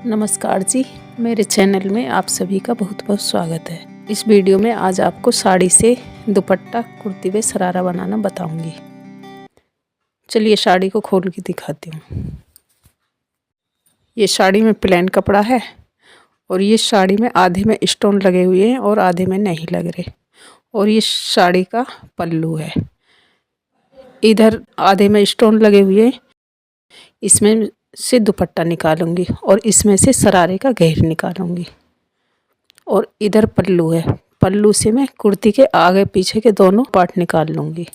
नमस्कार जी, मेरे चैनल में आप सभी का बहुत बहुत स्वागत है। इस वीडियो में आज आपको साड़ी से दुपट्टा, कुर्ती व शरारा बनाना बताऊंगी। चलिए साड़ी को खोल के दिखाती हूँ। ये साड़ी में प्लेन कपड़ा है और ये साड़ी में आधे में स्टोन लगे हुए हैं और आधे में नहीं लग रहे। और ये साड़ी का पल्लू है, इधर आधे में स्टोन लगे हुए, इसमें से दुपट्टा निकालूंगी और इसमें से शरारे का घेर निकालूंगी। और इधर पल्लू है, पल्लू से मैं कुर्ती के आगे पीछे के दोनों पार्ट निकाल लूँगी।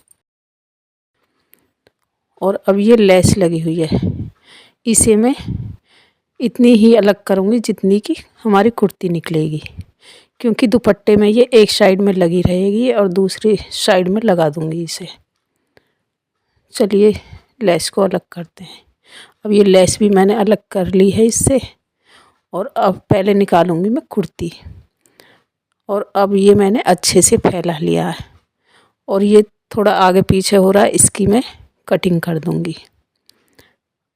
और अब ये लेस लगी हुई है, इसे मैं इतनी ही अलग करूँगी जितनी कि हमारी कुर्ती निकलेगी, क्योंकि दुपट्टे में ये एक साइड में लगी रहेगी और दूसरी साइड में लगा दूँगी इसे। चलिए लेस को अलग करते हैं। अब ये लेस भी मैंने अलग कर ली है इससे। और अब पहले निकालूँगी मैं कुर्ती। और अब ये मैंने अच्छे से फैला लिया है और ये थोड़ा आगे पीछे हो रहा है, इसकी मैं कटिंग कर दूँगी।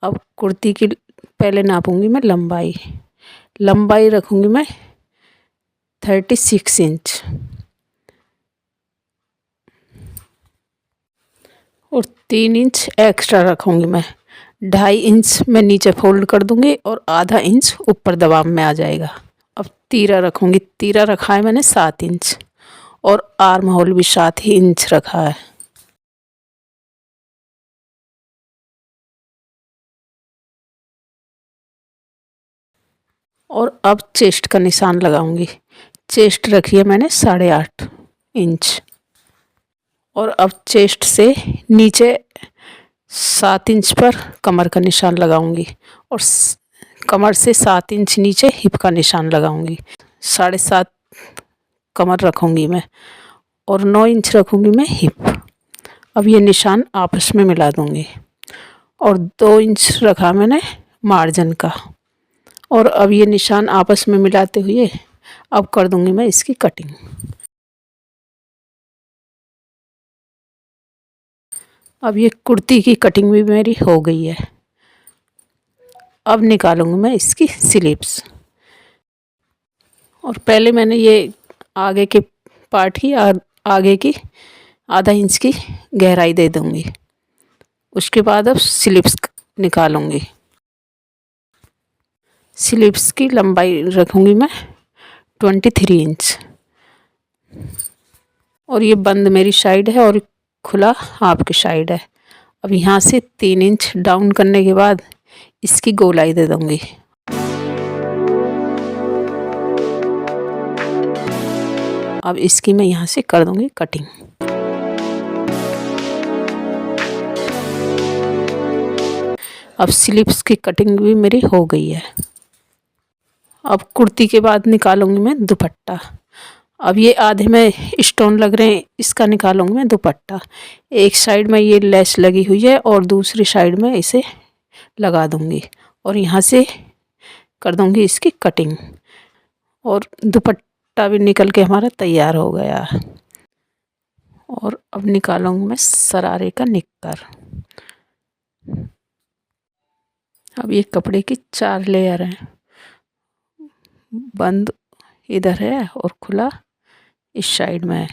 अब कुर्ती की पहले नापूंगी मैं लंबाई। लंबाई रखूँगी मैं 36 इंच और 3 इंच एक्स्ट्रा रखूँगी मैं। 2.5 इंच मैं नीचे फोल्ड कर दूँगी और आधा इंच ऊपर दबाव में आ जाएगा। अब तीरा रखूँगी, तीरा रखा है मैंने 7 इंच और आर्म होल भी 7 ही इंच रखा है। और अब चेस्ट का निशान लगाऊंगी। चेस्ट रखी है मैंने 8.5 इंच और अब चेस्ट से नीचे 7 इंच पर कमर का निशान लगाऊंगी और कमर से 7 इंच नीचे हिप का निशान लगाऊंगी। 7.5 कमर रखूंगी मैं और 9 इंच रखूंगी मैं हिप। अब ये निशान आपस में मिला दूंगी और 2 इंच रखा मैंने मार्जिन का। और अब ये निशान आपस में मिलाते हुए अब कर दूंगी मैं इसकी कटिंग। अब ये कुर्ती की कटिंग भी मेरी हो गई है। अब निकालूंगी मैं इसकी स्लीव्स। और पहले मैंने ये आगे के पार्ट की आगे की आधा इंच की गहराई दे दूंगी। उसके बाद अब स्लीव्स निकालूंगी। स्लीव्स की लंबाई रखूंगी मैं 23 इंच और ये बंद मेरी साइड है और खुला आपकी साइड है। अब यहाँ से 3 इंच डाउन करने के बाद इसकी गोलाई दे दूंगी। अब इसकी मैं यहाँ से कर दूंगी कटिंग। अब स्लीव्स की कटिंग भी मेरी हो गई है। अब कुर्ती के बाद निकालूंगी मैं दुपट्टा। अब ये आधे में स्टोन लग रहे हैं, इसका निकालूंगी मैं दुपट्टा। एक साइड में ये लेस लगी हुई है और दूसरी साइड में इसे लगा दूंगी और यहाँ से कर दूंगी इसकी कटिंग। और दुपट्टा भी निकल के हमारा तैयार हो गया। और अब निकालूंगी मैं शरारे का निक्कर। अब ये कपड़े की 4 लेयर हैं, बंद इधर है और खुला इस साइड में है।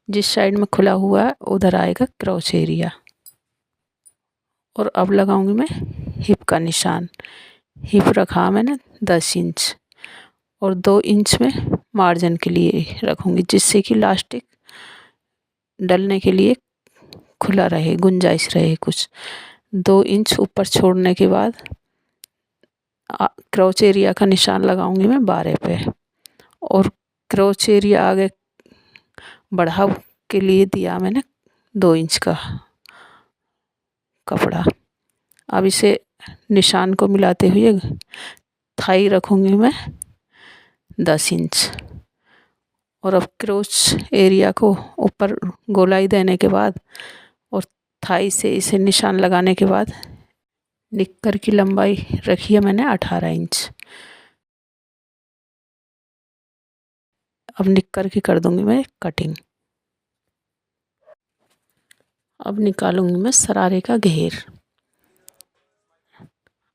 जिस साइड में खुला हुआ है उधर आएगा क्रॉच एरिया। और अब लगाऊंगी मैं हिप का निशान। हिप रखा मैंने 10 इंच और 2 इंच में मार्जिन के लिए रखूंगी, जिससे कि इलास्टिक डलने के लिए खुला रहे, गुंजाइश रहे कुछ। 2 इंच ऊपर छोड़ने के बाद क्रॉच एरिया का निशान लगाऊंगी मैं 12 पे। और क्रॉच एरिया आगे बढ़ाव के लिए दिया मैंने 2 इंच का कपड़ा। अब इसे निशान को मिलाते हुए थाई रखूंगी मैं 10 इंच। और अब क्रॉच एरिया को ऊपर गोलाई देने के बाद और थाई से इसे निशान लगाने के बाद निक्कर की लंबाई रखी है मैंने 18 इंच। अब निक्कर की कर दूंगी मैं कटिंग। अब निकालूंगी मैं शरारे का घेर।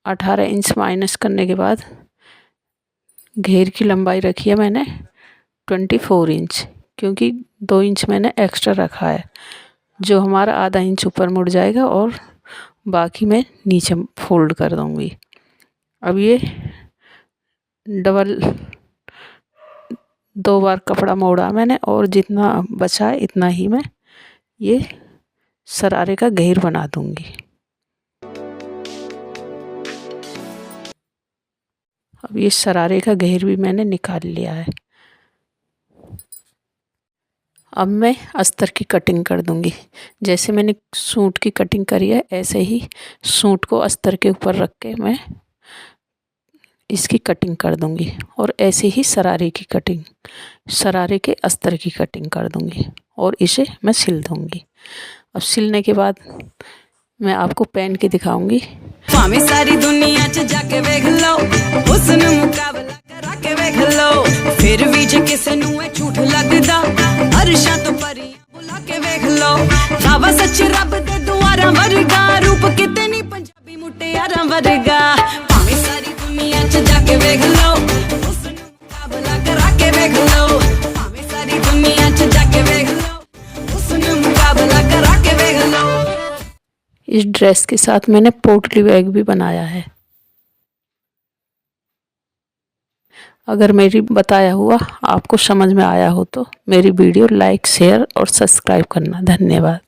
18 इंच माइनस करने के बाद घेर की लंबाई रखी है मैंने 24 इंच, क्योंकि 2 इंच मैंने एक्स्ट्रा रखा है, जो हमारा आधा इंच ऊपर मुड़ जाएगा और बाकी मैं नीचे फोल्ड कर दूँगी। अब ये डबल 2 बार कपड़ा मोड़ा मैंने और जितना बचा है इतना ही मैं ये शरारे का घेर बना दूँगी। अब ये शरारे का घेर भी मैंने निकाल लिया है। अब मैं अस्तर की कटिंग कर दूंगी। जैसे मैंने सूट की कटिंग करी है ऐसे ही सूट को अस्तर के ऊपर रख के मैं इसकी कटिंग कर दूंगी और ऐसे ही शरारे की कटिंग, शरारे के अस्तर की कटिंग कर दूंगी और इसे मैं सिल दूंगी। अब सिलने के बाद मैं आपको पहन के दिखाऊंगी। भाਵੇਂ सारी दुनिया च जाके वेख लो, हुस्न मुकाबला करा के वेख लो, फिर भी जे किसे नू ए झूठ लगदा, अरशां तो परियां बुला के वेख लो, रावा सच रब दे दुआरां वर्गा, रूप किते नी पंजाबी मुटियारां वर्गा। भाਵੇਂ सारी दुनिया च जाके वेख लो, हुस्न मुकाबला करा के वेख लो, भाਵੇਂ सारी दुनिया च जाके वेख लो, हुस्न मुकाबला करा के वेख लो। इस ड्रेस के साथ मैंने पोटली बैग भी बनाया है। अगर मेरी बताया हुआ आपको समझ में आया हो तो मेरी वीडियो लाइक, शेयर और सब्सक्राइब करना। धन्यवाद।